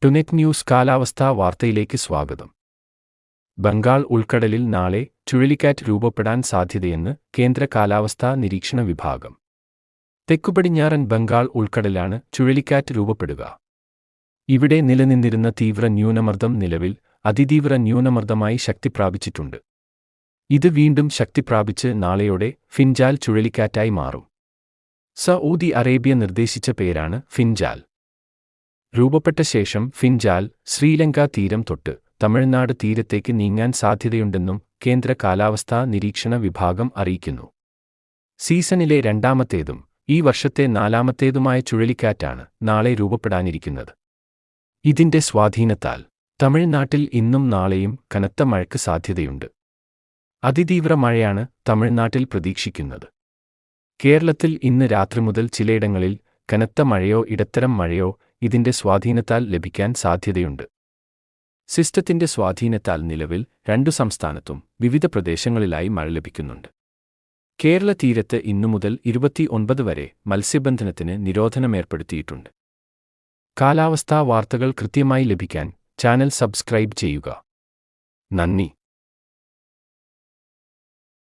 ടുനെറ്റ് news കാലാവസ്ഥാ വാർത്തയിലേക്ക് സ്വാഗതം. ബംഗാൾ ഉൾക്കടലിൽ നാളെ ചുഴലിക്കാറ്റ് രൂപപ്പെടാൻ സാധ്യതയെന്ന് കേന്ദ്ര കാലാവസ്ഥാ നിരീക്ഷണ വിഭാഗം. തെക്കുപടിഞ്ഞാറൻ ബംഗാൾ ഉൾക്കടലാണ് ചുഴലിക്കാറ്റ് രൂപപ്പെടുക. ഇവിടെ നിലനിന്നിരുന്ന തീവ്ര ന്യൂനമർദ്ദം നിലവിൽ അതിതീവ്ര ന്യൂനമർദ്ദമായി ശക്തിപ്രാപിച്ചിട്ടുണ്ട്. ഇത് വീണ്ടും ശക്തിപ്രാപിച്ച് നാളെയോടെ ഫിൻജാൽ ചുഴലിക്കാറ്റായി മാറും. സഊദി അറേബ്യ നിർദ്ദേശിച്ച പേരാണ് ഫിൻജാൽ. രൂപപ്പെട്ട ശേഷം ഫിൻജാൽ ശ്രീലങ്ക തീരം തൊട്ട് തമിഴ്നാട് തീരത്തേക്ക് നീങ്ങാൻ സാധ്യതയുണ്ടെന്നും കേന്ദ്ര കാലാവസ്ഥാ നിരീക്ഷണ വിഭാഗം അറിയിക്കുന്നു. സീസണിലെ രണ്ടാമത്തേതും ഈ വർഷത്തെ നാലാമത്തേതുമായ ചുഴലിക്കാറ്റാണ് നാളെ രൂപപ്പെടാനിരിക്കുന്നത്. ഇതിന്റെ സ്വാധീനത്താൽ തമിഴ്നാട്ടിൽ ഇന്നും നാളെയും കനത്ത മഴയ്ക്ക് സാധ്യതയുണ്ട്. അതിതീവ്ര മഴയാണ് തമിഴ്നാട്ടിൽ പ്രതീക്ഷിക്കുന്നത്. കേരളത്തിൽ ഇന്ന് രാത്രി മുതൽ ചിലയിടങ്ങളിൽ കനത്ത മഴയോ ഇടത്തരം മഴയോ ഇതിന്റെ സ്വാധീനത്താൽ ലഭിക്കാൻ സാധ്യതയുണ്ട്. സിസ്റ്റത്തിന്റെ സ്വാധീനത്താൽ നിലവിൽ 2 സംസ്ഥാനത്തും വിവിധ പ്രദേശങ്ങളിലായി മഴ ലഭിക്കുന്നുണ്ട്. കേരള തീരത്ത് ഇന്നു മുതൽ 29 വരെ മത്സ്യബന്ധനത്തിന് നിരോധനമേർപ്പെടുത്തിയിട്ടുണ്ട്. കാലാവസ്ഥാ വാർത്തകൾ കൃത്യമായി ലഭിക്കാൻ ചാനൽ സബ്സ്ക്രൈബ് ചെയ്യുക. നന്ദി.